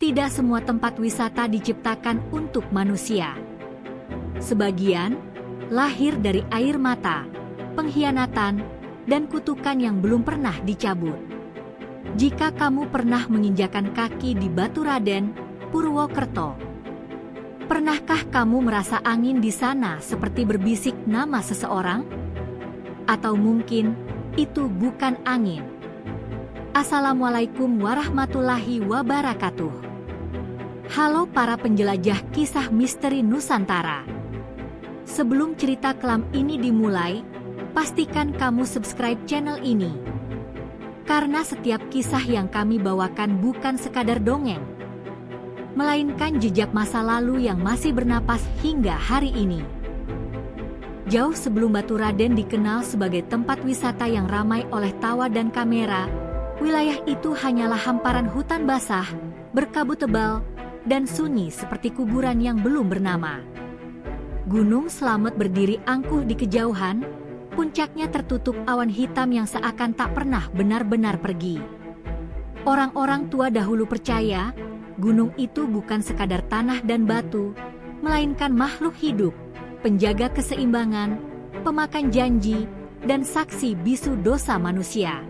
Tidak semua tempat wisata diciptakan untuk manusia. Sebagian lahir dari air mata, pengkhianatan, dan kutukan yang belum pernah dicabut. Jika kamu pernah menginjakan kaki di Baturaden, Purwokerto, pernahkah kamu merasa angin di sana seperti berbisik nama seseorang? Atau mungkin itu bukan angin. Assalamualaikum warahmatullahi wabarakatuh. Halo para penjelajah kisah misteri Nusantara. Sebelum cerita kelam ini dimulai, pastikan kamu subscribe channel ini. Karena setiap kisah yang kami bawakan bukan sekadar dongeng, melainkan jejak masa lalu yang masih bernapas hingga hari ini. Jauh sebelum Baturaden dikenal sebagai tempat wisata yang ramai oleh tawa dan kamera, wilayah itu hanyalah hamparan hutan basah, berkabut tebal, dan sunyi seperti kuburan yang belum bernama. Gunung Slamet berdiri angkuh di kejauhan, puncaknya tertutup awan hitam yang seakan tak pernah benar-benar pergi. Orang-orang tua dahulu percaya, gunung itu bukan sekadar tanah dan batu, melainkan makhluk hidup, penjaga keseimbangan, pemakan janji, dan saksi bisu dosa manusia.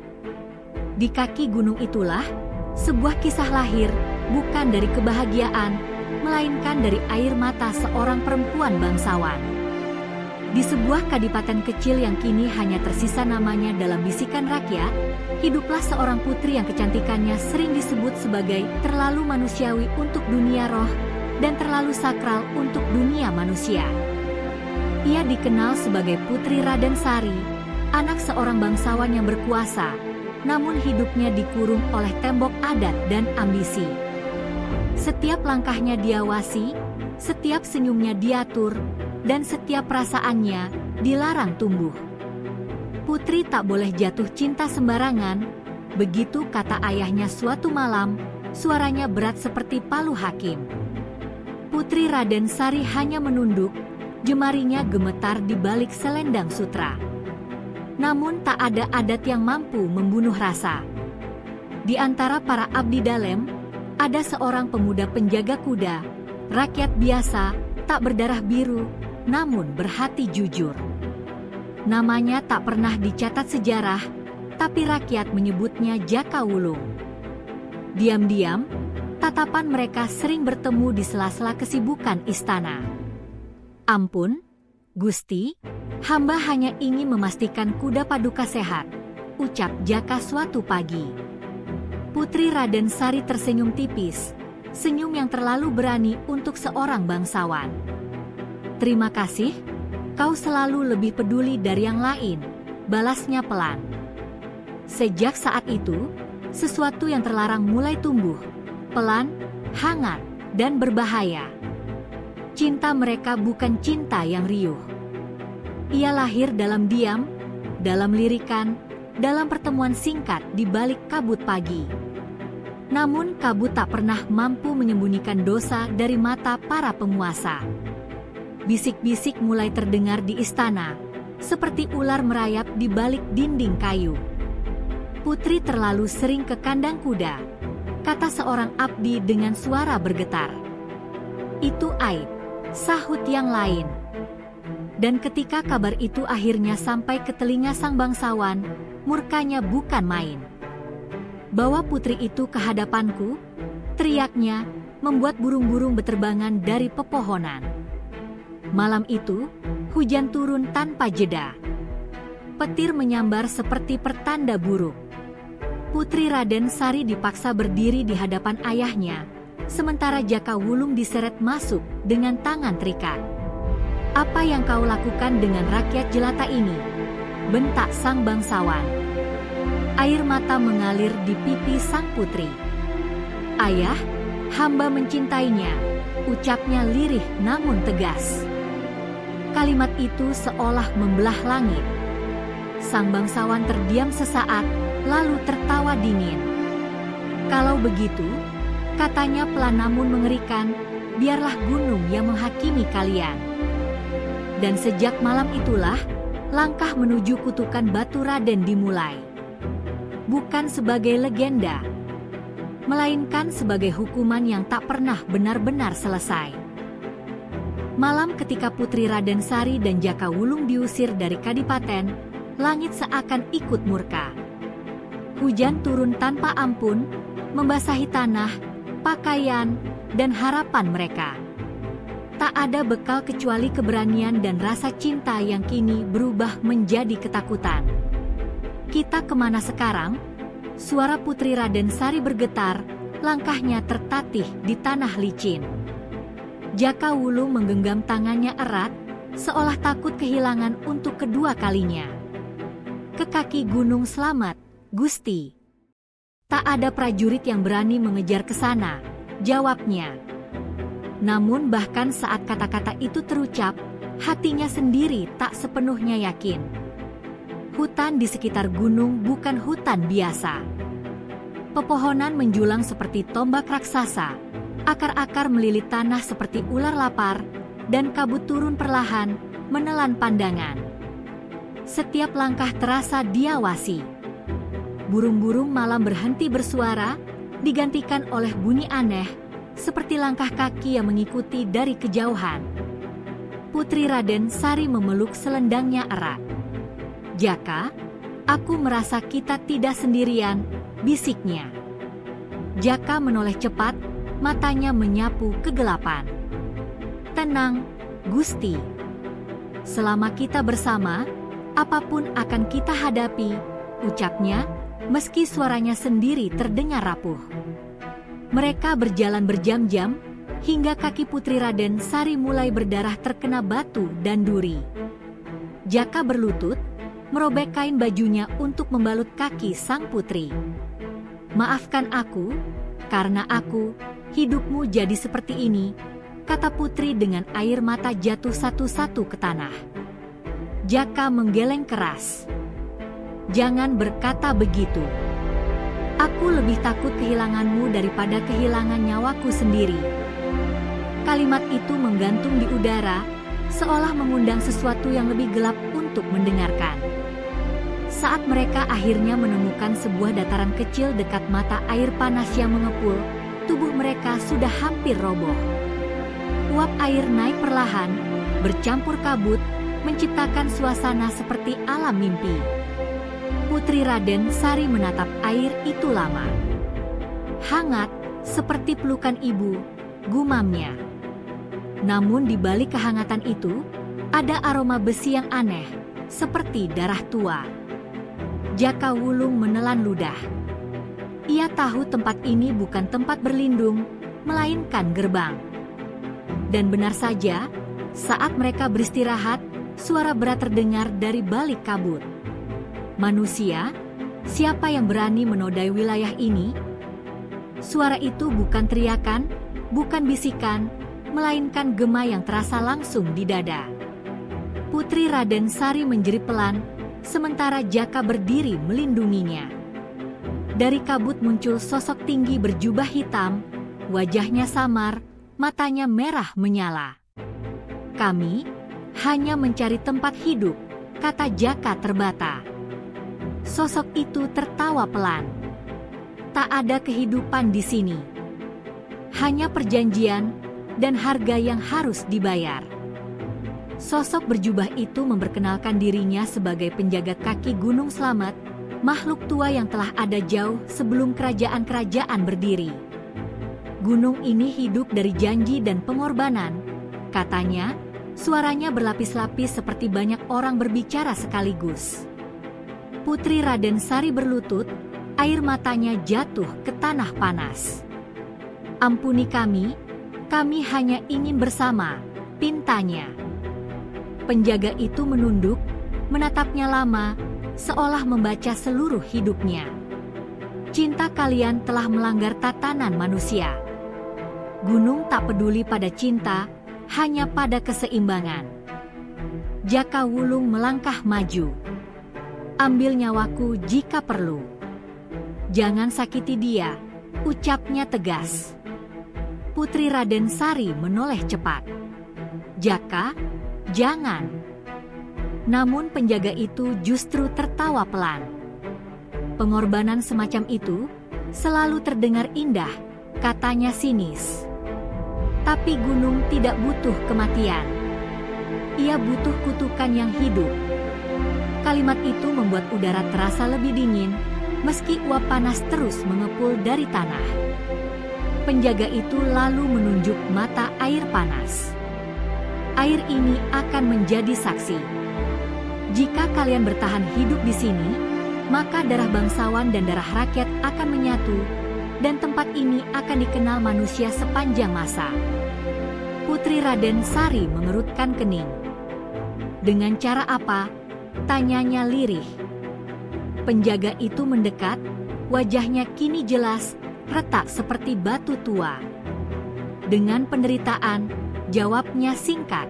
Di kaki gunung itulah, sebuah kisah lahir, bukan dari kebahagiaan, melainkan dari air mata seorang perempuan bangsawan. Di sebuah kadipaten kecil yang kini hanya tersisa namanya dalam bisikan rakyat, hiduplah seorang putri yang kecantikannya sering disebut sebagai terlalu manusiawi untuk dunia roh dan terlalu sakral untuk dunia manusia. Ia dikenal sebagai Putri Raden Sari, anak seorang bangsawan yang berkuasa, namun hidupnya dikurung oleh tembok adat dan ambisi. Setiap langkahnya diawasi, setiap senyumnya diatur, dan setiap perasaannya dilarang tumbuh. Putri tak boleh jatuh cinta sembarangan, begitu kata ayahnya suatu malam, suaranya berat seperti palu hakim. Putri Raden Sari hanya menunduk, jemarinya gemetar di balik selendang sutra. Namun tak ada adat yang mampu membunuh rasa. Di antara para abdi dalem, ada seorang pemuda penjaga kuda, rakyat biasa, tak berdarah biru, namun berhati jujur. Namanya tak pernah dicatat sejarah, tapi rakyat menyebutnya Jaka Wulung. Diam-diam, tatapan mereka sering bertemu di sela-sela kesibukan istana. Ampun, Gusti, hamba hanya ingin memastikan kuda Paduka sehat, ucap Jaka suatu pagi. Putri Raden Sari tersenyum tipis, senyum yang terlalu berani untuk seorang bangsawan. Terima kasih, kau selalu lebih peduli dari yang lain, balasnya pelan. Sejak saat itu, sesuatu yang terlarang mulai tumbuh, pelan, hangat, dan berbahaya. Cinta mereka bukan cinta yang riuh. Ia lahir dalam diam, dalam lirikan, dalam pertemuan singkat di balik kabut pagi. Namun kabut tak pernah mampu menyembunyikan dosa dari mata para penguasa. Bisik-bisik mulai terdengar di istana, seperti ular merayap di balik dinding kayu. Putri terlalu sering ke kandang kuda, kata seorang abdi dengan suara bergetar. Itu aib, sahut yang lain. Dan ketika kabar itu akhirnya sampai ke telinga sang bangsawan, murkanya bukan main. Bawa putri itu ke hadapanku, teriaknya, membuat burung-burung berterbangan dari pepohonan. Malam itu, hujan turun tanpa jeda. Petir menyambar seperti pertanda buruk. Putri Raden Sari dipaksa berdiri di hadapan ayahnya, sementara Jaka Wulung diseret masuk dengan tangan terikat. Apa yang kau lakukan dengan rakyat jelata ini? Bentak sang bangsawan. Air mata mengalir di pipi sang putri. Ayah, hamba mencintainya, ucapnya lirih namun tegas. Kalimat itu seolah membelah langit. Sang bangsawan terdiam sesaat, lalu tertawa dingin. Kalau begitu, katanya pelan namun mengerikan, biarlah gunung yang menghakimi kalian. Dan sejak malam itulah, langkah menuju kutukan Baturaden dimulai. Bukan sebagai legenda, melainkan sebagai hukuman yang tak pernah benar-benar selesai. Malam ketika Putri Raden Sari dan Jaka Wulung diusir dari kadipaten, langit seakan ikut murka. Hujan turun tanpa ampun, membasahi tanah, pakaian, dan harapan mereka. Tak ada bekal kecuali keberanian dan rasa cinta yang kini berubah menjadi ketakutan. "Kita kemana sekarang?" Suara Putri Raden Sari bergetar, langkahnya tertatih di tanah licin. Jaka Wulung menggenggam tangannya erat, seolah takut kehilangan untuk kedua kalinya. "Ke kaki gunung selamat, Gusti." "Tak ada prajurit yang berani mengejar ke sana," jawabnya. Namun bahkan saat kata-kata itu terucap, hatinya sendiri tak sepenuhnya yakin. Hutan di sekitar gunung bukan hutan biasa. Pepohonan menjulang seperti tombak raksasa, akar-akar melilit tanah seperti ular lapar, dan kabut turun perlahan, menelan pandangan. Setiap langkah terasa diawasi. Burung-burung malam berhenti bersuara, digantikan oleh bunyi aneh, seperti langkah kaki yang mengikuti dari kejauhan. Putri Raden Sari memeluk selendangnya erat. "Jaka, aku merasa kita tidak sendirian," bisiknya. Jaka menoleh cepat, matanya menyapu kegelapan. "Tenang, Gusti. Selama kita bersama, apapun akan kita hadapi," ucapnya, meski suaranya sendiri terdengar rapuh. Mereka berjalan berjam-jam, hingga kaki Putri Raden Sari mulai berdarah terkena batu dan duri. Jaka berlutut, merobek kain bajunya untuk membalut kaki sang putri. "Maafkan aku, karena aku, hidupmu jadi seperti ini," kata putri dengan air mata jatuh satu-satu ke tanah. Jaka menggeleng keras. "Jangan berkata begitu. Aku lebih takut kehilanganmu daripada kehilangan nyawaku sendiri." Kalimat itu menggantung di udara, seolah mengundang sesuatu yang lebih gelap untuk mendengarkan. Saat mereka akhirnya menemukan sebuah dataran kecil dekat mata air panas yang mengepul, tubuh mereka sudah hampir roboh. Uap air naik perlahan, bercampur kabut, menciptakan suasana seperti alam mimpi. Putri Raden Sari menatap air itu lama. "Hangat, seperti pelukan ibu," gumamnya. Namun di balik kehangatan itu, ada aroma besi yang aneh, seperti darah tua. Jaka Wulung menelan ludah. Ia tahu tempat ini bukan tempat berlindung, melainkan gerbang. Dan benar saja, saat mereka beristirahat, suara berat terdengar dari balik kabut. "Manusia, siapa yang berani menodai wilayah ini?" Suara itu bukan teriakan, bukan bisikan, melainkan gema yang terasa langsung di dada. Putri Raden Sari menjerit pelan, sementara Jaka berdiri melindunginya. Dari kabut muncul sosok tinggi berjubah hitam, wajahnya samar, matanya merah menyala. "Kami hanya mencari tempat hidup," kata Jaka terbata. Sosok itu tertawa pelan. "Tak ada kehidupan di sini. Hanya perjanjian dan harga yang harus dibayar." Sosok berjubah itu memperkenalkan dirinya sebagai penjaga kaki Gunung Slamet, makhluk tua yang telah ada jauh sebelum kerajaan-kerajaan berdiri. Gunung ini hidup dari janji dan pengorbanan, katanya, suaranya berlapis-lapis seperti banyak orang berbicara sekaligus. Putri Raden Sari berlutut, air matanya jatuh ke tanah panas. "Ampuni kami hanya ingin bersama," pintanya. Penjaga itu menunduk, menatapnya lama, seolah membaca seluruh hidupnya. "Cinta kalian telah melanggar tatanan manusia. Gunung tak peduli pada cinta, hanya pada keseimbangan." Jaka Wulung melangkah maju. "Ambil nyawaku jika perlu. Jangan sakiti dia," ucapnya tegas. Putri Raden Sari menoleh cepat. "Jaka, jangan." Namun penjaga itu justru tertawa pelan. Pengorbanan semacam itu Selalu terdengar indah, katanya sinis. Tapi gunung tidak butuh kematian. Ia butuh kutukan yang hidup. Kalimat itu membuat udara terasa lebih dingin, meski uap panas terus mengepul dari tanah. Penjaga itu lalu menunjuk mata air panas. Air ini akan menjadi saksi. Jika kalian bertahan hidup di sini, maka darah bangsawan dan darah rakyat akan menyatu, dan tempat ini akan dikenal manusia sepanjang masa. Putri Raden Sari mengerutkan kening. Dengan cara apa? Tanyanya lirih. Penjaga itu mendekat, wajahnya kini jelas, retak seperti batu tua. Dengan penderitaan, jawabnya singkat.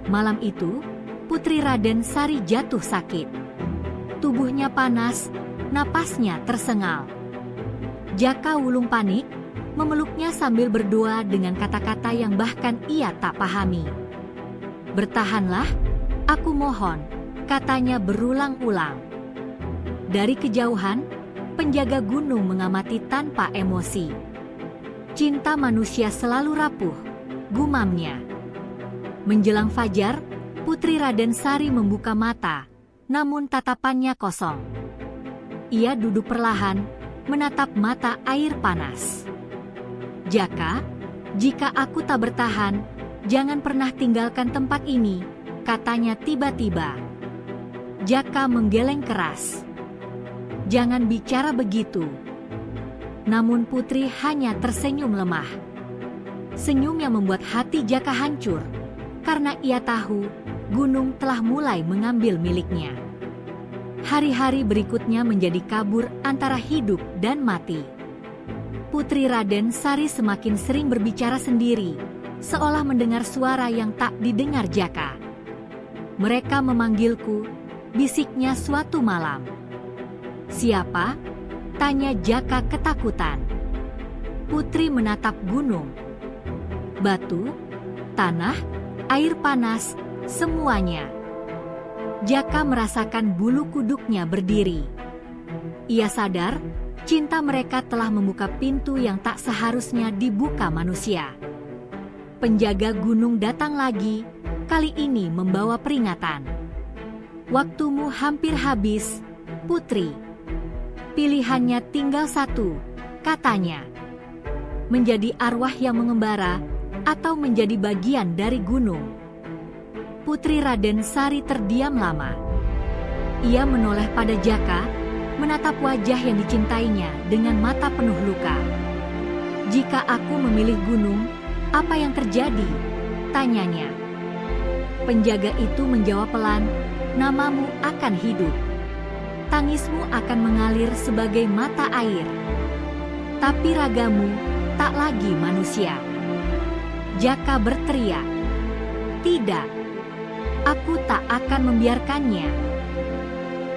Malam itu, Putri Raden Sari jatuh sakit. Tubuhnya panas, napasnya tersengal. Jaka Wulung panik, memeluknya sambil berdoa dengan kata-kata yang bahkan ia tak pahami. "Bertahanlah, aku mohon," katanya berulang-ulang. Dari kejauhan, penjaga gunung mengamati tanpa emosi. "Cinta manusia selalu rapuh," gumamnya. Menjelang fajar, Putri Raden Sari membuka mata, namun tatapannya kosong. Ia duduk perlahan, menatap mata air panas. "Jaka, jika aku tak bertahan, jangan pernah tinggalkan tempat ini," katanya tiba-tiba. Jaka menggeleng keras. "Jangan bicara begitu." Namun Putri hanya tersenyum lemah. Senyum yang membuat hati Jaka hancur, karena ia tahu gunung telah mulai mengambil miliknya. Hari-hari berikutnya menjadi kabur antara hidup dan mati. Putri Raden Sari semakin sering berbicara sendiri, seolah mendengar suara yang tak didengar Jaka. "Mereka memanggilku," bisiknya suatu malam. "Siapa?" tanya Jaka ketakutan. Putri menatap gunung. Batu, tanah, air panas, semuanya. Jaka merasakan bulu kuduknya berdiri. Ia sadar, cinta mereka telah membuka pintu yang tak seharusnya dibuka manusia. Penjaga gunung datang lagi, kali ini membawa peringatan. "Waktumu hampir habis, Putri. Pilihannya tinggal satu," katanya. "Menjadi arwah yang mengembara, atau menjadi bagian dari gunung." Putri Raden Sari terdiam lama. Ia menoleh pada Jaka, menatap wajah yang dicintainya dengan mata penuh luka. "Jika aku memilih gunung, apa yang terjadi?" tanyanya. Penjaga itu menjawab pelan, "Namamu akan hidup. Tangismu akan mengalir sebagai mata air. Tapi ragamu tak lagi manusia." Jaka berteriak, "Tidak! Aku tak akan membiarkannya."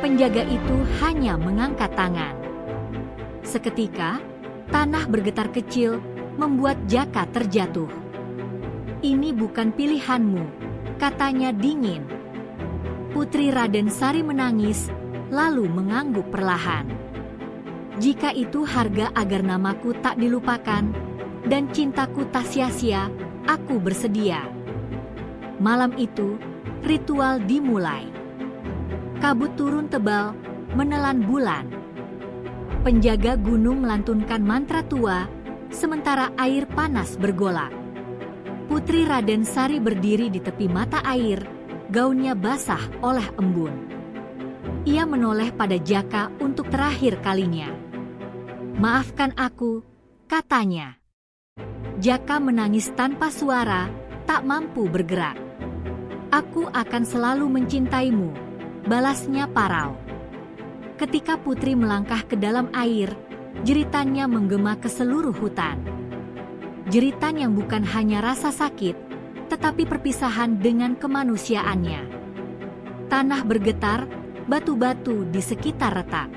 Penjaga itu hanya mengangkat tangan. Seketika, tanah bergetar kecil, membuat Jaka terjatuh. "Ini bukan pilihanmu," katanya dingin. Putri Raden Sari menangis, lalu mengangguk perlahan. "Jika itu harga agar namaku tak dilupakan, dan cintaku tak sia-sia, aku bersedia." Malam itu, ritual dimulai. Kabut turun tebal, menelan bulan. Penjaga gunung melantunkan mantra tua, sementara air panas bergolak. Putri Raden Sari berdiri di tepi mata air, gaunnya basah oleh embun. Ia menoleh pada Jaka untuk terakhir kalinya. "Maafkan aku," katanya. Jaka menangis tanpa suara, tak mampu bergerak. "Aku akan selalu mencintaimu," balasnya parau. Ketika Putri melangkah ke dalam air, jeritannya menggema ke seluruh hutan. Jeritan yang bukan hanya rasa sakit, tetapi perpisahan dengan kemanusiaannya. Tanah bergetar, batu-batu di sekitar retak.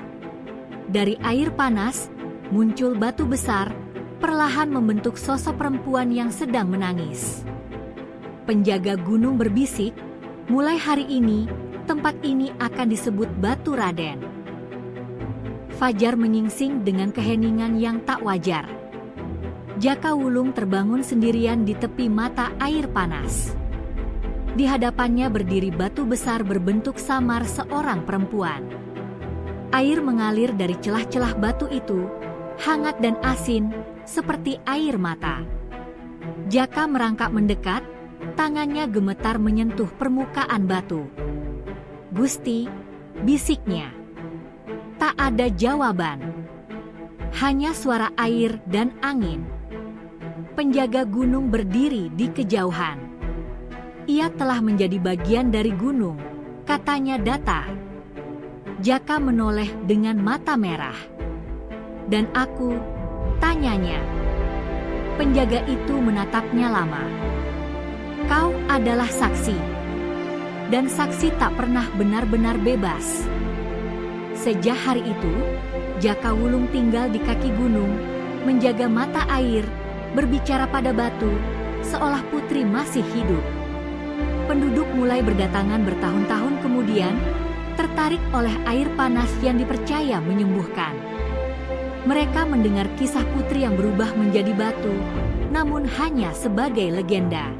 Dari air panas, muncul batu besar, perlahan membentuk sosok perempuan yang sedang menangis. Penjaga gunung berbisik, "Mulai hari ini, tempat ini akan disebut Batu Raden." Fajar menyingsing dengan keheningan yang tak wajar. Jaka Wulung terbangun sendirian di tepi mata air panas. Di hadapannya berdiri batu besar berbentuk samar seorang perempuan. Air mengalir dari celah-celah batu itu, hangat dan asin, seperti air mata. Jaka merangkak mendekat, tangannya gemetar menyentuh permukaan batu. "Gusti," bisiknya. Tak ada jawaban. Hanya suara air dan angin. Penjaga gunung berdiri di kejauhan. "Ia telah menjadi bagian dari gunung," katanya datar. Jaka menoleh dengan mata merah. "Dan aku?" tanyanya. Penjaga itu menatapnya lama. "Kau adalah saksi. Dan saksi tak pernah benar-benar bebas." Sejak hari itu, Jaka Wulung tinggal di kaki gunung, menjaga mata air, berbicara pada batu, seolah putri masih hidup. Penduduk mulai berdatangan bertahun-tahun kemudian, tertarik oleh air panas yang dipercaya menyembuhkan. Mereka mendengar kisah putri yang berubah menjadi batu, namun hanya sebagai legenda.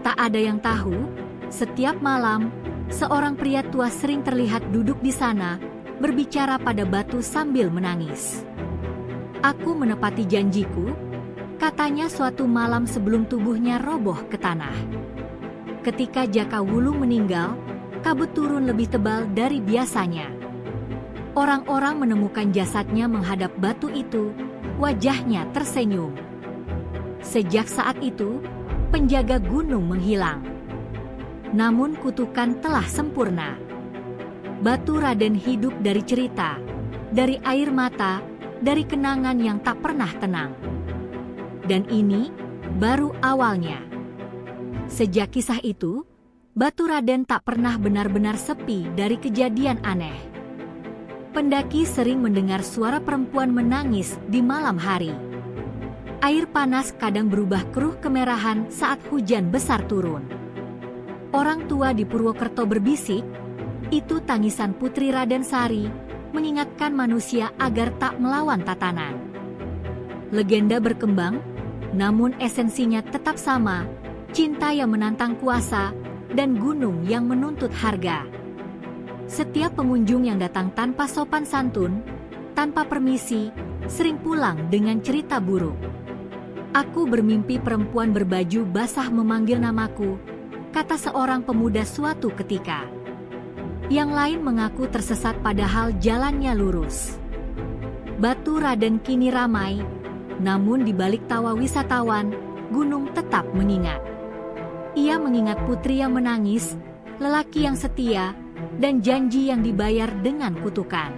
Tak ada yang tahu, setiap malam, seorang pria tua sering terlihat duduk di sana, berbicara pada batu sambil menangis. "Aku menepati janjiku," katanya suatu malam sebelum tubuhnya roboh ke tanah. Ketika Jaka Wulung meninggal, kabut turun lebih tebal dari biasanya. Orang-orang menemukan jasadnya menghadap batu itu, wajahnya tersenyum. Sejak saat itu, penjaga gunung menghilang. Namun kutukan telah sempurna. Batu Raden hidup dari cerita, dari air mata, dari kenangan yang tak pernah tenang. Dan ini baru awalnya. Sejak kisah itu, Batu Raden tak pernah benar-benar sepi dari kejadian aneh. Pendaki sering mendengar suara perempuan menangis di malam hari. Air panas kadang berubah keruh kemerahan saat hujan besar turun. Orang tua di Purwokerto berbisik, itu tangisan Putri Raden Sari, mengingatkan manusia agar tak melawan tatanan. Legenda berkembang, namun esensinya tetap sama, cinta yang menantang kuasa, dan gunung yang menuntut harga. Setiap pengunjung yang datang tanpa sopan santun, tanpa permisi, sering pulang dengan cerita buruk. "Aku bermimpi perempuan berbaju basah memanggil namaku," kata seorang pemuda suatu ketika. Yang lain mengaku tersesat padahal jalannya lurus. Batu Raden kini ramai, namun di balik tawa wisatawan, gunung tetap mengingat. Ia mengingat putri yang menangis, lelaki yang setia, dan janji yang dibayar dengan kutukan.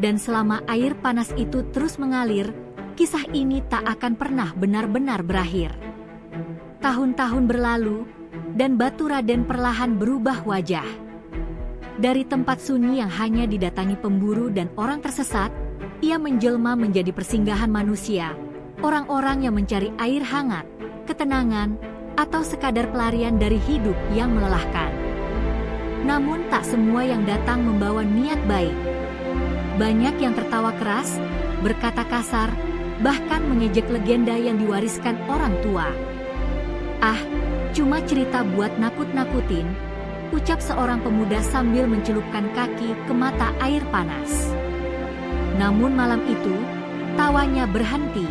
Dan selama air panas itu terus mengalir, kisah ini tak akan pernah benar-benar berakhir. Tahun-tahun berlalu, dan Batu Raden perlahan berubah wajah. Dari tempat sunyi yang hanya didatangi pemburu dan orang tersesat, ia menjelma menjadi persinggahan manusia, orang-orang yang mencari air hangat, ketenangan, atau sekadar pelarian dari hidup yang melelahkan. Namun tak semua yang datang membawa niat baik. Banyak yang tertawa keras, berkata kasar, bahkan mengejek legenda yang diwariskan orang tua. "Ah, cuma cerita buat nakut-nakutin," ucap seorang pemuda sambil mencelupkan kaki ke mata air panas. Namun malam itu, tawanya berhenti.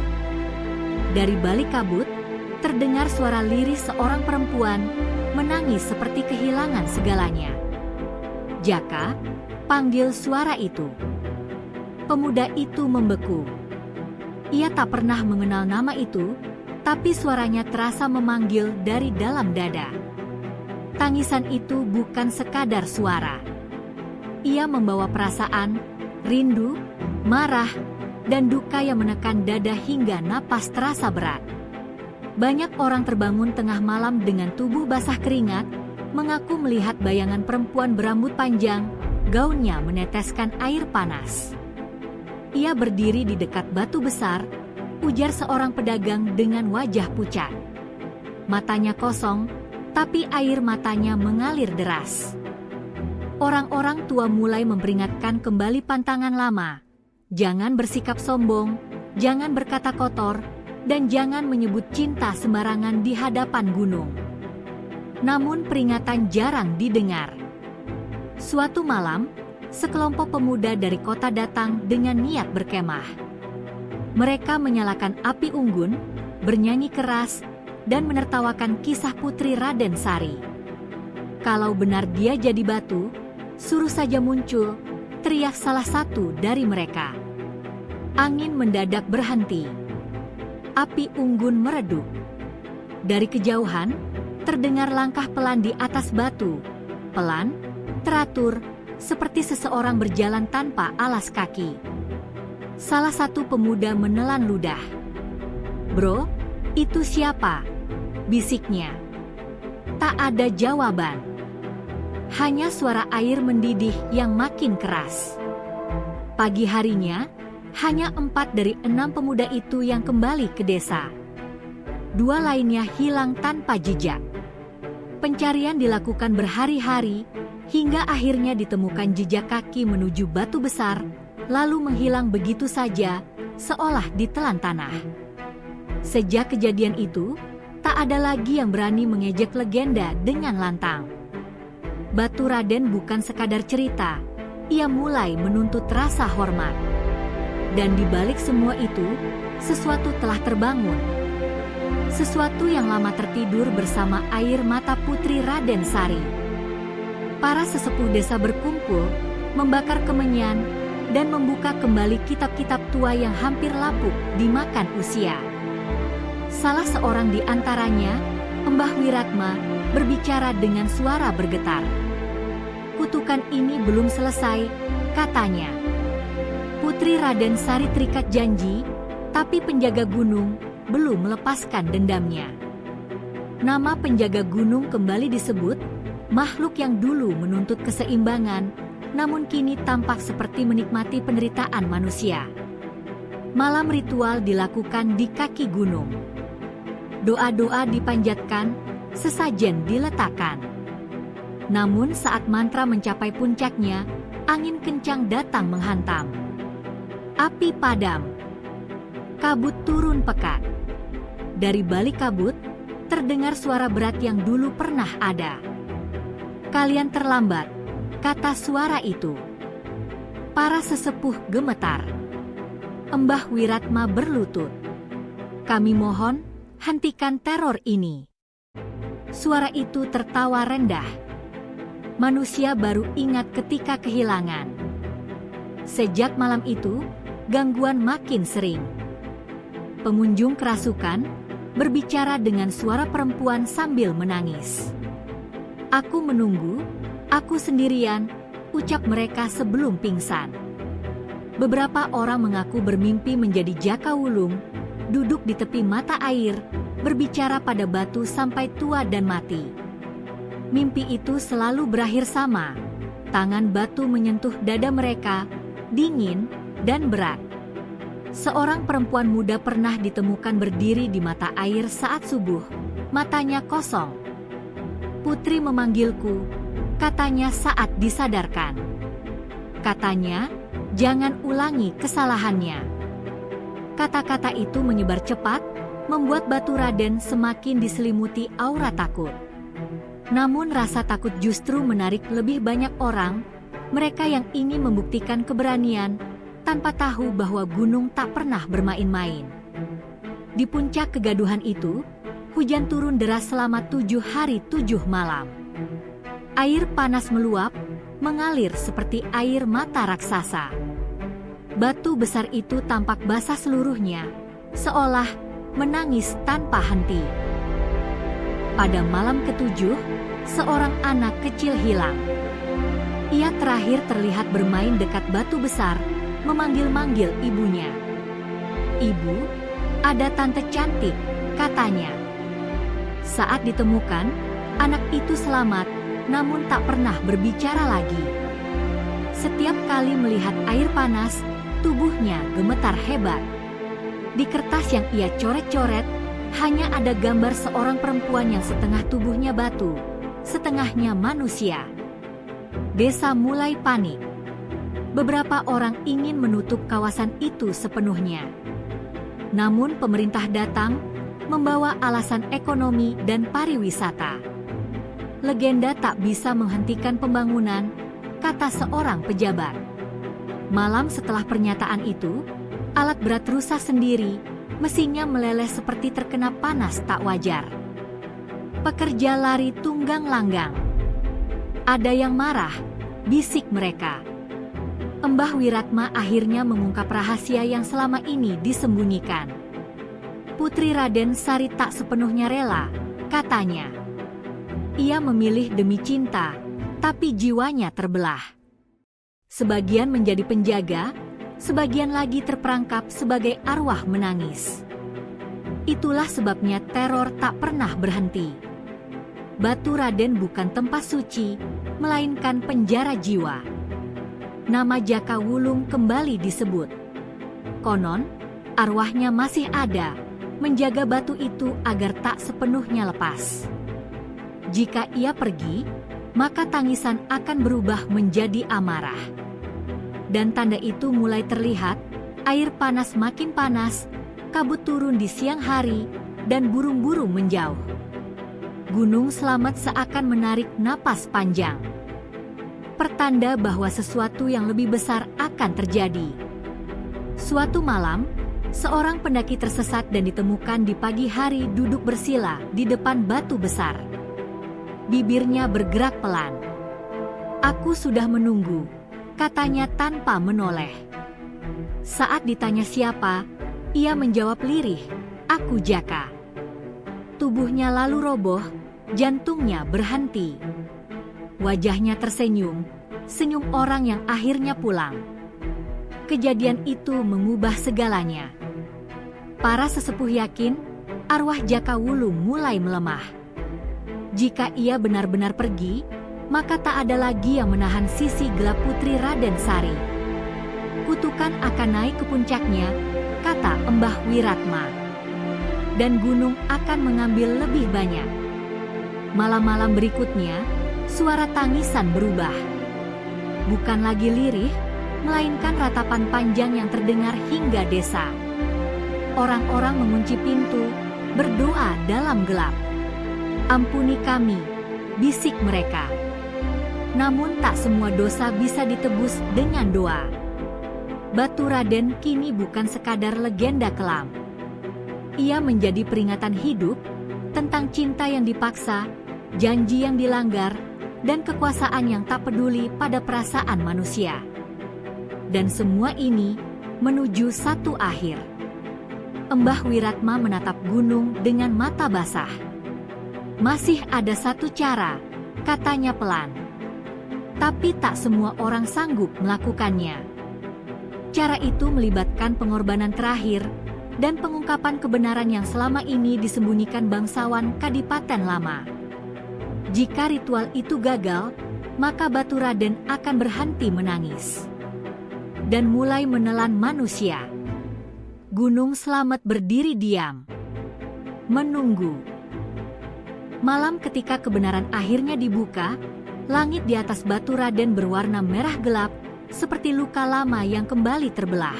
Dari balik kabut, terdengar suara lirih seorang perempuan, menangis seperti kehilangan segalanya. "Jaka," panggil suara itu. Pemuda itu membeku. Ia tak pernah mengenal nama itu, tapi suaranya terasa memanggil dari dalam dada. Tangisan itu bukan sekadar suara. Ia membawa perasaan, rindu, marah, dan duka yang menekan dada hingga napas terasa berat. Banyak orang terbangun tengah malam dengan tubuh basah keringat, mengaku melihat bayangan perempuan berambut panjang, gaunnya meneteskan air panas. Ia berdiri di dekat batu besar, ujar seorang pedagang dengan wajah pucat. Matanya kosong, tapi air matanya mengalir deras. Orang-orang tua mulai memperingatkan kembali pantangan lama. Jangan bersikap sombong, jangan berkata kotor, dan jangan menyebut cinta sembarangan di hadapan gunung. Namun peringatan jarang didengar. Suatu malam, sekelompok pemuda dari kota datang dengan niat berkemah. Mereka menyalakan api unggun, bernyanyi keras, dan menertawakan kisah Putri Raden Sari. Kalau benar dia jadi batu, suruh saja muncul, teriak salah satu dari mereka. Angin mendadak berhenti. Api unggun meredup. Dari kejauhan, terdengar langkah pelan di atas batu. Pelan, teratur, seperti seseorang berjalan tanpa alas kaki. Salah satu pemuda menelan ludah. "Bro, itu siapa?" bisiknya. Tak ada jawaban. Hanya suara air mendidih yang makin keras. Pagi harinya, hanya 4 dari 6 pemuda itu yang kembali ke desa. 2 lainnya hilang tanpa jejak. Pencarian dilakukan berhari-hari, hingga akhirnya ditemukan jejak kaki menuju batu besar, lalu menghilang begitu saja, seolah ditelan tanah. Sejak kejadian itu, tak ada lagi yang berani mengejek legenda dengan lantang. Batu Raden bukan sekadar cerita, ia mulai menuntut rasa hormat. Dan di balik semua itu, sesuatu telah terbangun. Sesuatu yang lama tertidur bersama air mata Putri Raden Sari. Para sesepuh desa berkumpul, membakar kemenyan, dan membuka kembali kitab-kitab tua yang hampir lapuk dimakan usia. Salah seorang di antaranya, Mbah Wiratma, berbicara dengan suara bergetar. "Kutukan ini belum selesai," katanya. "Putri Raden Sari terikat janji, tapi penjaga gunung belum melepaskan dendamnya." Nama penjaga gunung kembali disebut, makhluk yang dulu menuntut keseimbangan, namun kini tampak seperti menikmati penderitaan manusia. Malam ritual dilakukan di kaki gunung. Doa-doa dipanjatkan, sesajen diletakkan. Namun saat mantra mencapai puncaknya, angin kencang datang menghantam. Api padam. Kabut turun pekat. Dari balik kabut, terdengar suara berat yang dulu pernah ada. "Kalian terlambat," kata suara itu. Para sesepuh gemetar. Mbah Wiratma berlutut. "Kami mohon, hentikan teror ini." Suara itu tertawa rendah. Manusia baru ingat ketika kehilangan. Sejak malam itu, gangguan makin sering. Pengunjung kerasukan, berbicara dengan suara perempuan sambil menangis. "Aku menunggu, aku sendirian," ucap mereka sebelum pingsan. Beberapa orang mengaku bermimpi menjadi jaka wulung, duduk di tepi mata air, berbicara pada batu sampai tua dan mati. Mimpi itu selalu berakhir sama. Tangan batu menyentuh dada mereka, dingin dan berat. Seorang perempuan muda pernah ditemukan berdiri di mata air saat subuh, matanya kosong. "Putri memanggilku," katanya saat disadarkan. Katanya, "Jangan ulangi kesalahannya." Kata-kata itu menyebar cepat, membuat Batu Raden semakin diselimuti aura takut. Namun rasa takut justru menarik lebih banyak orang, mereka yang ingin membuktikan keberanian, tanpa tahu bahwa gunung tak pernah bermain-main. Di puncak kegaduhan itu, hujan turun deras selama 7 hari 7 malam. Air panas meluap, mengalir seperti air mata raksasa. Batu besar itu tampak basah seluruhnya, seolah menangis tanpa henti. Pada malam ke-7, seorang anak kecil hilang. Ia terakhir terlihat bermain dekat batu besar, memanggil-manggil ibunya. "Ibu, ada tante cantik," katanya. Saat ditemukan, anak itu selamat, namun tak pernah berbicara lagi. Setiap kali melihat air panas, tubuhnya gemetar hebat. Di kertas yang ia coret-coret, hanya ada gambar seorang perempuan yang setengah tubuhnya batu, setengahnya manusia. desa mulai panik. Beberapa orang ingin menutup kawasan itu sepenuhnya. Namun pemerintah datang, membawa alasan ekonomi dan pariwisata. Legenda tak bisa menghentikan pembangunan, kata seorang pejabat. Malam setelah pernyataan itu, alat berat rusa sendiri, mesinnya meleleh seperti terkena panas tak wajar. Pekerja lari tunggang langgang. Ada yang marah, bisik mereka. Embah Wiratma akhirnya mengungkap rahasia yang selama ini disembunyikan. Putri Raden Sari tak sepenuhnya rela, katanya. Ia memilih demi cinta, tapi jiwanya terbelah. Sebagian menjadi penjaga, sebagian lagi terperangkap sebagai arwah menangis. Itulah sebabnya teror tak pernah berhenti. Batu Raden bukan tempat suci, melainkan penjara jiwa. Nama Jaka Wulung kembali disebut. Konon, arwahnya masih ada, menjaga batu itu agar tak sepenuhnya lepas. Jika ia pergi, maka tangisan akan berubah menjadi amarah. Dan tanda itu mulai terlihat, air panas makin panas, kabut turun di siang hari, dan burung-burung menjauh. Gunung Slamet seakan menarik napas panjang. Pertanda bahwa sesuatu yang lebih besar akan terjadi. Suatu malam, seorang pendaki tersesat dan ditemukan di pagi hari duduk bersila di depan batu besar. Bibirnya bergerak pelan. "Aku sudah menunggu," katanya tanpa menoleh. Saat ditanya siapa, ia menjawab lirih, "Aku Jaka." Tubuhnya lalu roboh, jantungnya berhenti. Wajahnya tersenyum, senyum orang yang akhirnya pulang. Kejadian itu mengubah segalanya. Para sesepuh yakin, arwah Jaka Wulung mulai melemah. Jika ia benar-benar pergi, maka tak ada lagi yang menahan sisi gelap Putri Raden Sari. Kutukan akan naik ke puncaknya, kata Embah Wiratma. Dan gunung akan mengambil lebih banyak. Malam-malam berikutnya, suara tangisan berubah. Bukan lagi lirih, melainkan ratapan panjang yang terdengar hingga desa. Orang-orang mengunci pintu, berdoa dalam gelap. "Ampuni kami," bisik mereka. Namun tak semua dosa bisa ditebus dengan doa. Batu Raden kini bukan sekadar legenda kelam. Ia menjadi peringatan hidup tentang cinta yang dipaksa, janji yang dilanggar, dan kekuasaan yang tak peduli pada perasaan manusia. Dan semua ini menuju satu akhir. Embah Wiratma menatap gunung dengan mata basah. "Masih ada satu cara," katanya pelan. Tapi tak semua orang sanggup melakukannya. Cara itu melibatkan pengorbanan terakhir dan pengungkapan kebenaran yang selama ini disembunyikan bangsawan Kadipaten Lama. Jika ritual itu gagal, maka Batu Raden akan berhenti menangis dan mulai menelan manusia. Gunung Slamet berdiri diam, menunggu. Malam ketika kebenaran akhirnya dibuka, langit di atas Batu Raden berwarna merah gelap, seperti luka lama yang kembali terbelah.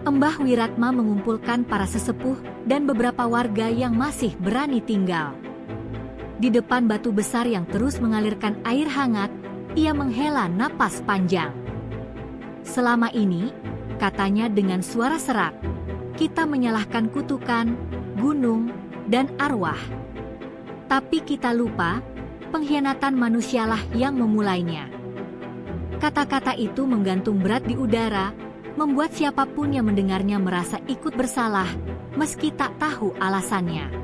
Embah Wiratma mengumpulkan para sesepuh dan beberapa warga yang masih berani tinggal. Di depan batu besar yang terus mengalirkan air hangat, ia menghela napas panjang. "Selama ini," katanya dengan suara serak, "kita menyalahkan kutukan, gunung, dan arwah. Tapi kita lupa, pengkhianatan manusialah yang memulainya." Kata-kata itu menggantung berat di udara, membuat siapapun yang mendengarnya merasa ikut bersalah, meski tak tahu alasannya.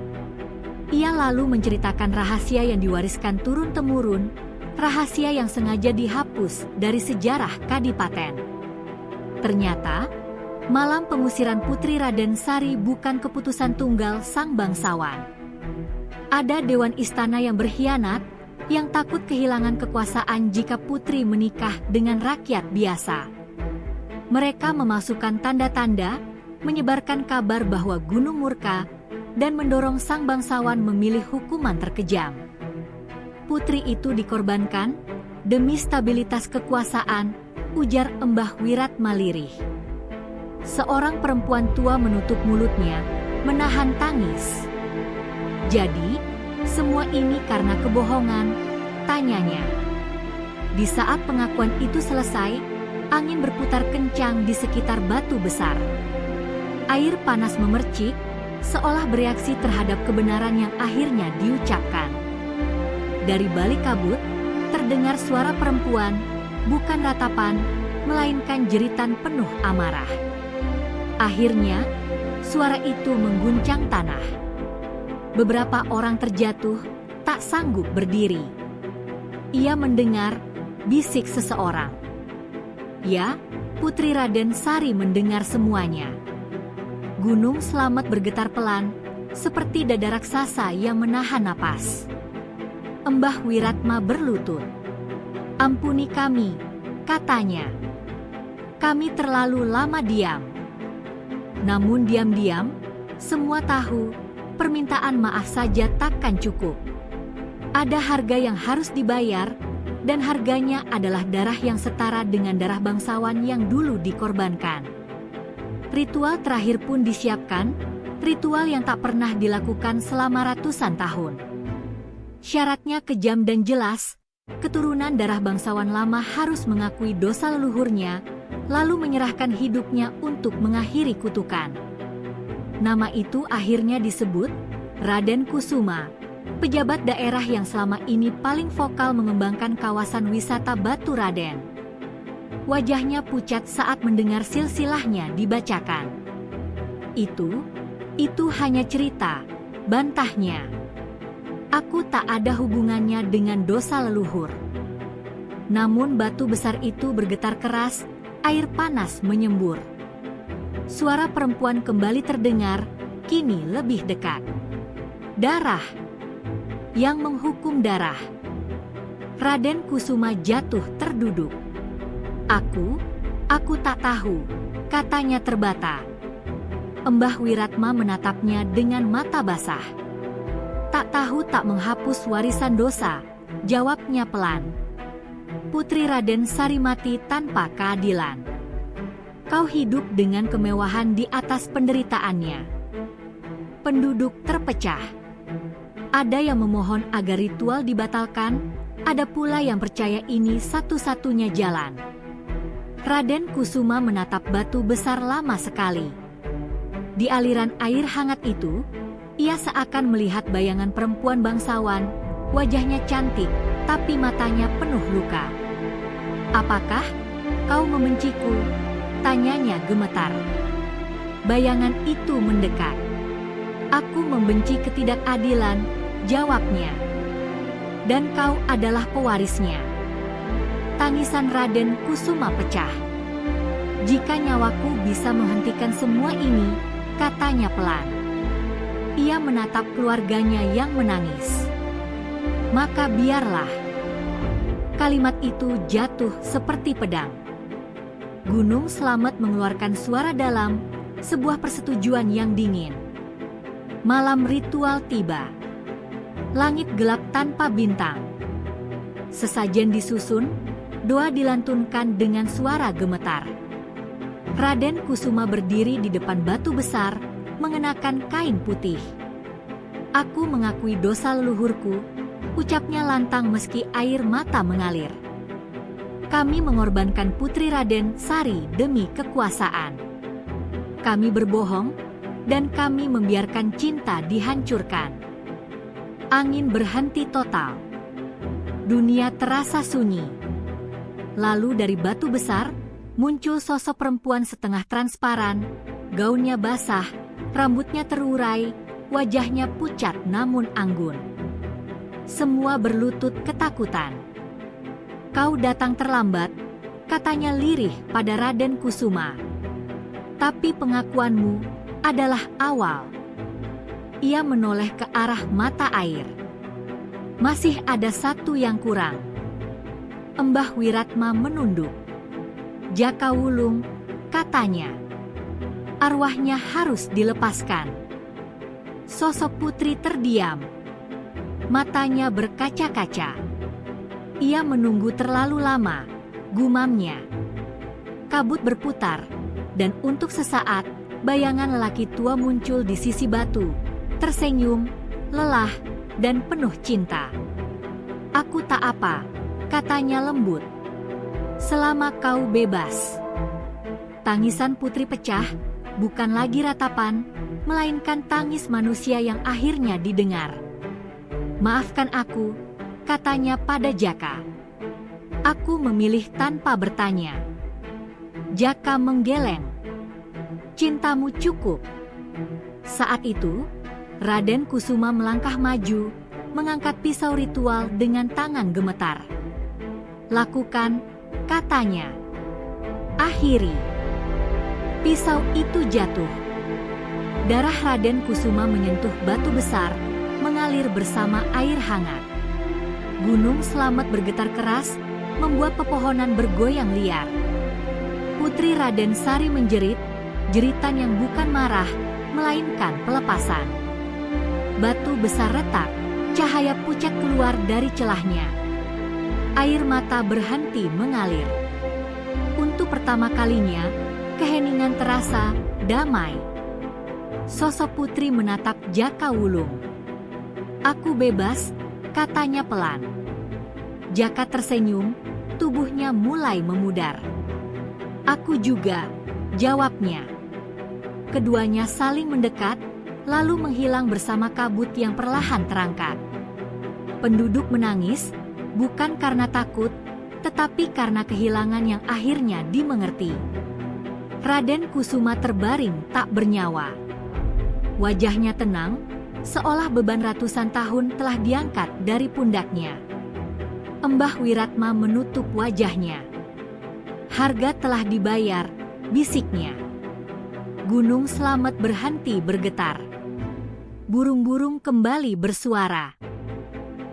Ia lalu menceritakan rahasia yang diwariskan turun-temurun, rahasia yang sengaja dihapus dari sejarah Kadipaten. Ternyata, malam pengusiran Putri Raden Sari bukan keputusan tunggal sang bangsawan. Ada dewan istana yang berkhianat, yang takut kehilangan kekuasaan jika putri menikah dengan rakyat biasa. Mereka memasukkan tanda-tanda, menyebarkan kabar bahwa gunung murka, dan mendorong sang bangsawan memilih hukuman terkejam. Putri itu dikorbankan, Demi stabilitas kekuasaan, ujar Mbah Wiratma lirih. Seorang perempuan tua menutup mulutnya, menahan tangis. Jadi, semua ini karena kebohongan? Tanyanya. Di saat pengakuan itu selesai, angin berputar kencang di sekitar batu besar. Air panas memercik, seolah bereaksi terhadap kebenaran yang akhirnya diucapkan. Dari balik kabut, terdengar suara perempuan, bukan ratapan, melainkan jeritan penuh amarah. Akhirnya, suara itu mengguncang tanah. Beberapa orang terjatuh, tak sanggup berdiri. Ia mendengar bisik seseorang. Ya, Putri Raden Sari mendengar semuanya. Gunung Slamet bergetar pelan, seperti dada raksasa yang menahan napas. Mbah Wiratma berlutut. "Ampuni kami," katanya. "Kami terlalu lama diam." Namun diam-diam, semua tahu, permintaan maaf saja takkan cukup. Ada harga yang harus dibayar, dan harganya adalah darah yang setara dengan darah bangsawan yang dulu dikorbankan. Ritual terakhir pun disiapkan, ritual yang tak pernah dilakukan selama ratusan tahun. Syaratnya kejam dan jelas, keturunan darah bangsawan lama harus mengakui dosa leluhurnya, lalu menyerahkan hidupnya untuk mengakhiri kutukan. Nama itu akhirnya disebut Raden Kusuma, pejabat daerah yang selama ini paling vokal mengembangkan kawasan wisata Batu Raden. Wajahnya pucat saat mendengar silsilahnya dibacakan. Itu hanya cerita, bantahnya. Aku tak ada hubungannya dengan dosa leluhur. Namun batu besar itu bergetar keras, air panas menyembur. Suara perempuan kembali terdengar, kini lebih dekat. Darah. Yang menghukum darah. Raden Kusuma jatuh terduduk. Aku tak tahu, katanya terbata. Mbah Wiratma menatapnya dengan mata basah. Tak tahu tak menghapus warisan dosa, jawabnya pelan. Putri Raden Sari mati tanpa keadilan. Kau hidup dengan kemewahan di atas penderitaannya. Penduduk terpecah. Ada yang memohon agar ritual dibatalkan, ada pula yang percaya ini satu-satunya jalan. Raden Kusuma menatap batu besar lama sekali. Di aliran air hangat itu, ia seakan melihat bayangan perempuan bangsawan, wajahnya cantik, tapi matanya penuh luka. "Apakah kau membenciku?" tanyanya gemetar. Bayangan itu mendekat. "Aku membenci ketidakadilan," jawabnya. "Dan kau adalah pewarisnya." Tangisan Raden Kusuma pecah. "Jika nyawaku bisa menghentikan semua ini," katanya pelan. Ia menatap keluarganya yang menangis. "Maka biarlah." Kalimat itu jatuh seperti pedang. Gunung Slamet mengeluarkan suara dalam, sebuah persetujuan yang dingin. Malam ritual tiba. Langit gelap tanpa bintang. Sesajen disusun, doa dilantunkan dengan suara gemetar. Raden Kusuma berdiri di depan batu besar, mengenakan kain putih. "Aku mengakui dosa leluhurku," ucapnya lantang meski air mata mengalir. "Kami mengorbankan Putri Raden Sari demi kekuasaan. Kami berbohong, dan kami membiarkan cinta dihancurkan." Angin berhenti total. Dunia terasa sunyi. Lalu dari batu besar, muncul sosok perempuan setengah transparan, gaunnya basah, rambutnya terurai, wajahnya pucat namun anggun. Semua berlutut ketakutan. "Kau datang terlambat," katanya lirih pada Raden Kusuma. "Tapi pengakuanmu adalah awal." Ia menoleh ke arah mata air. "Masih ada satu yang kurang." Mbah Wiratma menunduk. "Jaka Wulung," katanya. "Arwahnya harus dilepaskan." Sosok putri terdiam. Matanya berkaca-kaca. Ia menunggu terlalu lama, gumamnya. Kabut berputar, dan untuk sesaat, bayangan lelaki tua muncul di sisi batu, tersenyum, lelah, dan penuh cinta. "Aku tak apa," katanya lembut. "Selama kau bebas." Tangisan putri pecah, bukan lagi ratapan, melainkan tangis manusia yang akhirnya didengar. "Maafkan aku," katanya pada Jaka. "Aku memilih tanpa bertanya." Jaka menggeleng. "Cintamu cukup." Saat itu, Raden Kusuma melangkah maju, mengangkat pisau ritual dengan tangan gemetar. "Lakukan," katanya. "Akhiri." Pisau itu jatuh. Darah Raden Kusuma menyentuh batu besar, mengalir bersama air hangat. Gunung Slamet bergetar keras, membuat pepohonan bergoyang liar. Putri Raden Sari menjerit, jeritan yang bukan marah, melainkan pelepasan. Batu besar retak, cahaya pucat keluar dari celahnya. Air mata berhenti mengalir. Untuk pertama kalinya, keheningan terasa damai. Sosok putri menatap Jaka Wulung. "Aku bebas," katanya pelan. Jaka tersenyum, tubuhnya mulai memudar. "Aku juga," jawabnya. Keduanya saling mendekat, lalu menghilang bersama kabut yang perlahan terangkat. Penduduk menangis, bukan karena takut, tetapi karena kehilangan yang akhirnya dimengerti. Raden Kusuma terbaring tak bernyawa. Wajahnya tenang, seolah beban ratusan tahun telah diangkat dari pundaknya. Embah Wiratma menutup wajahnya. "Harga telah dibayar," bisiknya. Gunung Slamet berhenti bergetar. Burung-burung kembali bersuara.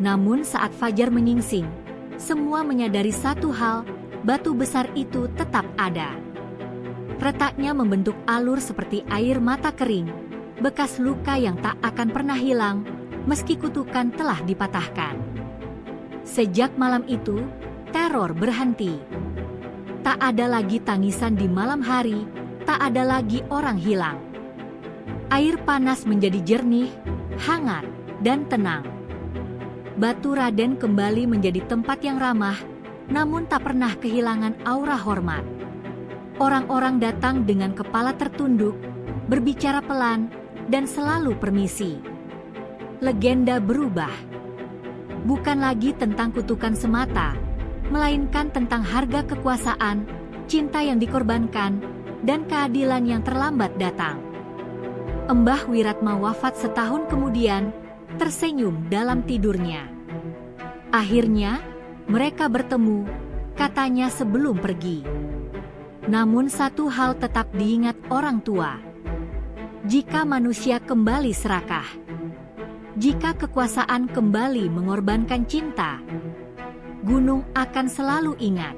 Namun saat fajar menyingsing, semua menyadari satu hal, batu besar itu tetap ada. Retaknya membentuk alur seperti air mata kering, bekas luka yang tak akan pernah hilang, meski kutukan telah dipatahkan. Sejak malam itu, teror berhenti. Tak ada lagi tangisan di malam hari, tak ada lagi orang hilang. Air panas menjadi jernih, hangat, dan tenang. Batu Raden kembali menjadi tempat yang ramah, namun tak pernah kehilangan aura hormat. Orang-orang datang dengan kepala tertunduk, berbicara pelan, dan selalu permisi. Legenda berubah. Bukan lagi tentang kutukan semata, melainkan tentang harga kekuasaan, cinta yang dikorbankan, dan keadilan yang terlambat datang. Embah Wiratma wafat setahun kemudian, tersenyum dalam tidurnya. Akhirnya, mereka bertemu, katanya sebelum pergi. Namun satu hal tetap diingat orang tua. Jika manusia kembali serakah, jika kekuasaan kembali mengorbankan cinta, gunung akan selalu ingat.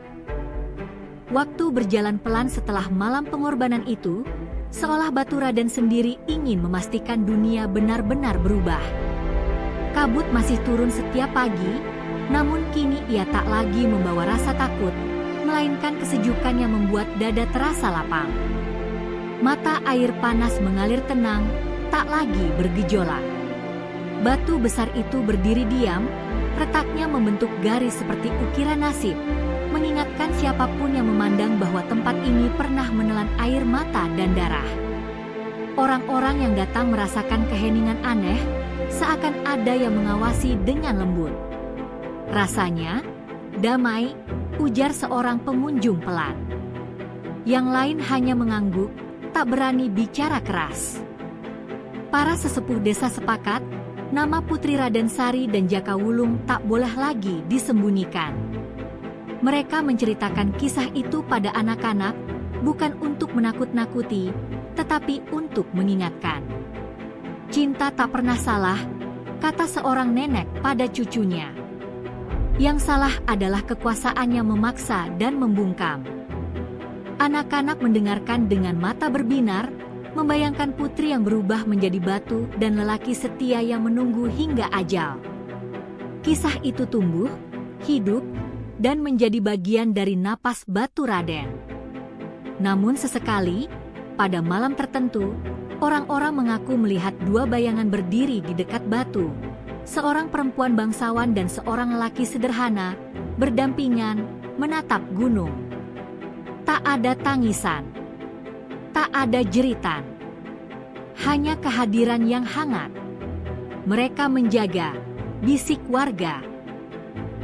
Waktu berjalan pelan setelah malam pengorbanan itu, seolah batu Raden sendiri ingin memastikan dunia benar-benar berubah. Kabut masih turun setiap pagi, namun kini ia tak lagi membawa rasa takut, melainkan kesejukan yang membuat dada terasa lapang. Mata air panas mengalir tenang, tak lagi bergejolak. Batu besar itu berdiri diam, retaknya membentuk garis seperti ukiran nasib, mengingatkan siapapun yang memandang bahwa tempat ini pernah menelan air mata dan darah. Orang-orang yang datang merasakan keheningan aneh, seakan ada yang mengawasi dengan lembut. Rasanya damai, ujar seorang pengunjung pelan. Yang lain hanya mengangguk, tak berani bicara keras. Para sesepuh desa sepakat, nama Putri Raden Sari dan Jaka Wulung tak boleh lagi disembunyikan. Mereka menceritakan kisah itu pada anak-anak, bukan untuk menakut-nakuti, tetapi untuk mengingatkan. Cinta tak pernah salah, kata seorang nenek pada cucunya. Yang salah adalah kekuasaan yang memaksa dan membungkam. Anak-anak mendengarkan dengan mata berbinar, membayangkan putri yang berubah menjadi batu dan lelaki setia yang menunggu hingga ajal. Kisah itu tumbuh, hidup, dan menjadi bagian dari napas Batu Raden. Namun sesekali, pada malam tertentu, orang-orang mengaku melihat dua bayangan berdiri di dekat batu. Seorang perempuan bangsawan dan seorang lelaki sederhana, berdampingan, menatap gunung. Tak ada tangisan. Tak ada jeritan. Hanya kehadiran yang hangat. Mereka menjaga, bisik warga.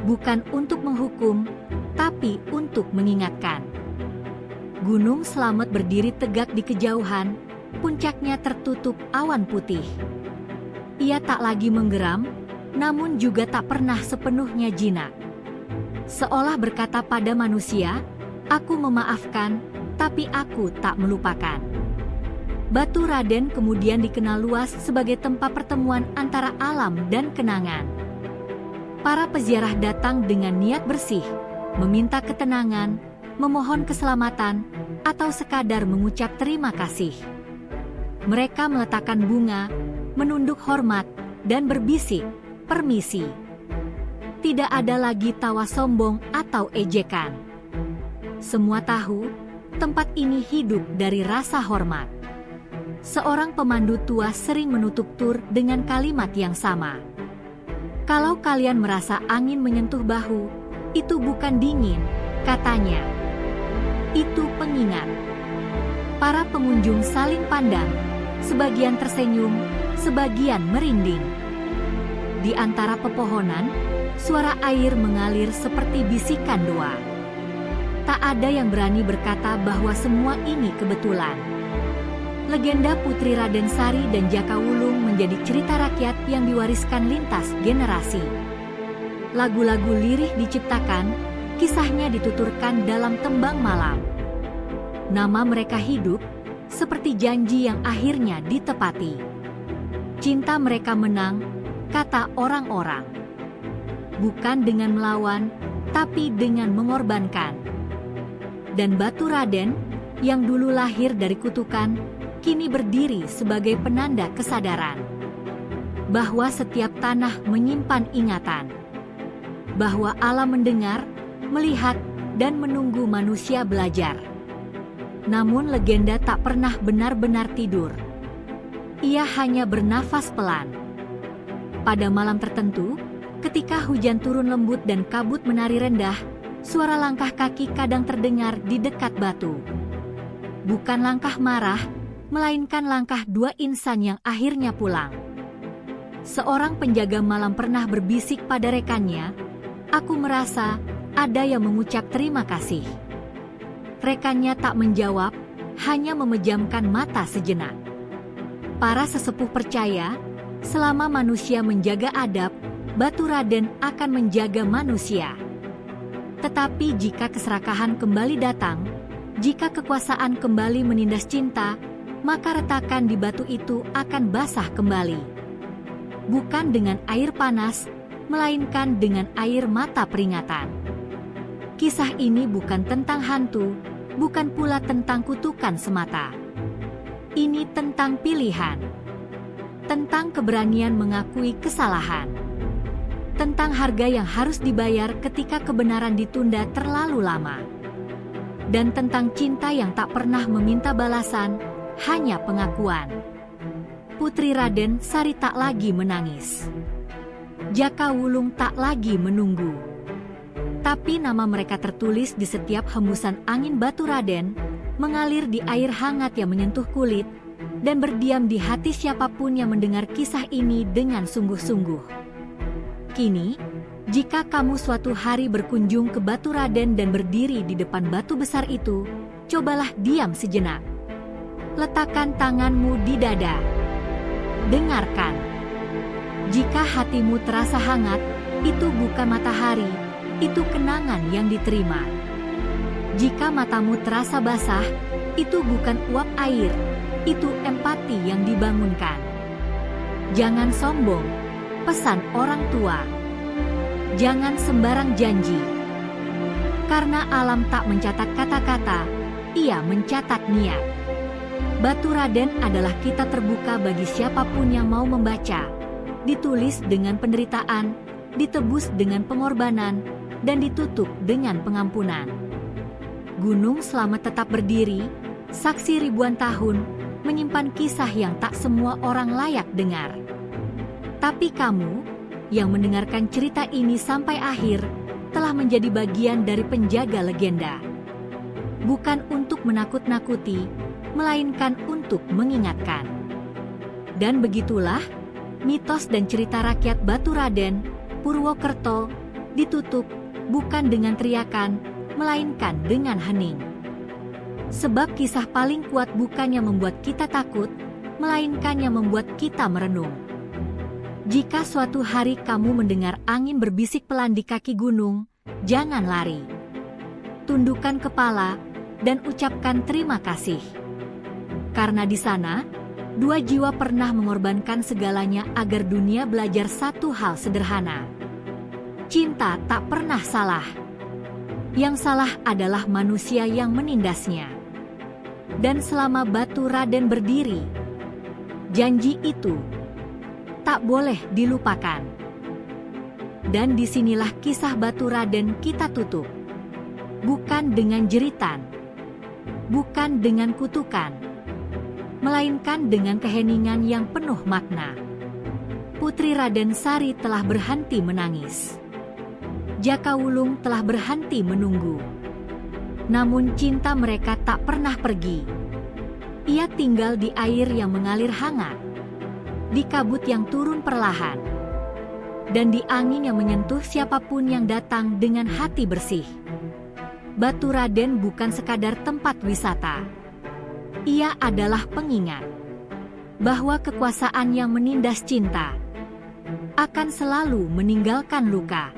Bukan untuk menghukum, tapi untuk mengingatkan. Gunung Slamet berdiri tegak di kejauhan, puncaknya tertutup awan putih. Ia tak lagi menggeram, namun juga tak pernah sepenuhnya jinak. Seolah berkata pada manusia, "Aku memaafkan, tapi aku tak melupakan." Batu Raden kemudian dikenal luas sebagai tempat pertemuan antara alam dan kenangan. Para peziarah datang dengan niat bersih, meminta ketenangan, memohon keselamatan, atau sekadar mengucap terima kasih. Mereka meletakkan bunga, menunduk hormat, dan berbisik, "Permisi." Tidak ada lagi tawa sombong atau ejekan. Semua tahu, tempat ini hidup dari rasa hormat. Seorang pemandu tua sering menutup tur dengan kalimat yang sama. "Kalau kalian merasa angin menyentuh bahu, itu bukan dingin," katanya. "Itu pengingat." Para pengunjung saling pandang, sebagian tersenyum, sebagian merinding. Di antara pepohonan, suara air mengalir seperti bisikan doa. Tak ada yang berani berkata bahwa semua ini kebetulan. Legenda Putri Raden Sari dan Jaka Wulung menjadi cerita rakyat yang diwariskan lintas generasi. Lagu-lagu lirih diciptakan, kisahnya dituturkan dalam tembang malam. Nama mereka hidup, seperti janji yang akhirnya ditepati. Cinta mereka menang, kata orang-orang. Bukan dengan melawan, tapi dengan mengorbankan. Dan Batu Raden, yang dulu lahir dari kutukan, kini berdiri sebagai penanda kesadaran. Bahwa setiap tanah menyimpan ingatan. Bahwa alam mendengar, melihat, dan menunggu manusia belajar. Namun legenda tak pernah benar-benar tidur. Ia hanya bernafas pelan. Pada malam tertentu, ketika hujan turun lembut dan kabut menari rendah, suara langkah kaki kadang terdengar di dekat batu. Bukan langkah marah, melainkan langkah dua insan yang akhirnya pulang. Seorang penjaga malam pernah berbisik pada rekannya, "Aku merasa ada yang mengucap terima kasih." Rekannya tak menjawab, hanya memejamkan mata sejenak. Para sesepuh percaya, selama manusia menjaga adab, Batu Raden akan menjaga manusia. Tetapi jika keserakahan kembali datang, jika kekuasaan kembali menindas cinta, maka retakan di batu itu akan basah kembali. Bukan dengan air panas, melainkan dengan air mata peringatan. Kisah ini bukan tentang hantu, bukan pula tentang kutukan semata. Ini tentang pilihan. Tentang keberanian mengakui kesalahan. Tentang harga yang harus dibayar ketika kebenaran ditunda terlalu lama. Dan tentang cinta yang tak pernah meminta balasan, hanya pengakuan. Putri Raden Sari tak lagi menangis. Jaka Wulung tak lagi menunggu. Tapi nama mereka tertulis di setiap hembusan angin Batu Raden, mengalir di air hangat yang menyentuh kulit, dan berdiam di hati siapapun yang mendengar kisah ini dengan sungguh-sungguh. Kini, jika kamu suatu hari berkunjung ke Batu Raden dan berdiri di depan batu besar itu, cobalah diam sejenak. Letakkan tanganmu di dada. Dengarkan. Jika hatimu terasa hangat, itu bukan matahari, itu kenangan yang diterima. Jika matamu terasa basah, itu bukan uap air, itu empati yang dibangunkan. Jangan sombong, pesan orang tua. Jangan sembarang janji. Karena alam tak mencatat kata-kata, ia mencatat niat. Batu Raden adalah kitab terbuka bagi siapapun yang mau membaca. Ditulis dengan penderitaan, ditebus dengan pengorbanan, dan ditutup dengan pengampunan. Gunung Slamet tetap berdiri, saksi ribuan tahun, menyimpan kisah yang tak semua orang layak dengar. Tapi kamu, yang mendengarkan cerita ini sampai akhir, telah menjadi bagian dari penjaga legenda. Bukan untuk menakut-nakuti, melainkan untuk mengingatkan. Dan begitulah, mitos dan cerita rakyat Baturaden, Purwokerto, ditutup, bukan dengan teriakan, melainkan dengan hening. Sebab kisah paling kuat bukan yang membuat kita takut, melainkan yang membuat kita merenung. Jika suatu hari kamu mendengar angin berbisik pelan di kaki gunung, jangan lari. Tundukkan kepala, dan ucapkan terima kasih. Karena di sana, dua jiwa pernah mengorbankan segalanya agar dunia belajar satu hal sederhana. Cinta tak pernah salah. Yang salah adalah manusia yang menindasnya. Dan selama Baturaden berdiri, janji itu tak boleh dilupakan. Dan disinilah kisah Baturaden kita tutup. Bukan dengan jeritan, bukan dengan kutukan, melainkan dengan keheningan yang penuh makna. Putri Raden Sari telah berhenti menangis. Jaka Wulung telah berhenti menunggu. Namun cinta mereka tak pernah pergi. Ia tinggal di air yang mengalir hangat, di kabut yang turun perlahan, dan di angin yang menyentuh siapapun yang datang dengan hati bersih. Baturaden bukan sekadar tempat wisata. Ia adalah pengingat bahwa kekuasaan yang menindas cinta akan selalu meninggalkan luka.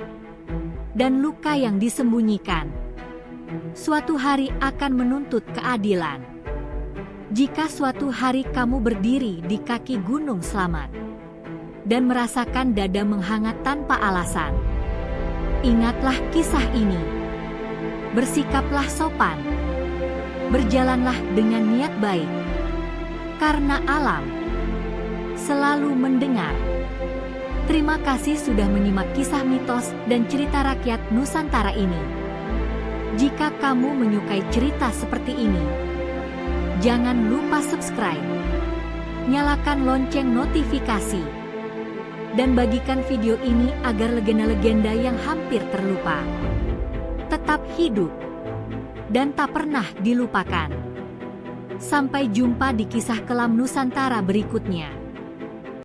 Dan luka yang disembunyikan suatu hari akan menuntut keadilan. Jika suatu hari kamu berdiri di kaki Gunung Slamet dan merasakan dada menghangat tanpa alasan, ingatlah kisah ini. Bersikaplah sopan, berjalanlah dengan niat baik, karena alam selalu mendengar. Terima kasih sudah menyimak kisah mitos dan cerita rakyat Nusantara ini. Jika kamu menyukai cerita seperti ini, jangan lupa subscribe, nyalakan lonceng notifikasi, dan bagikan video ini agar legenda-legenda yang hampir terlupa tetap hidup dan tak pernah dilupakan. Sampai jumpa di kisah kelam Nusantara berikutnya.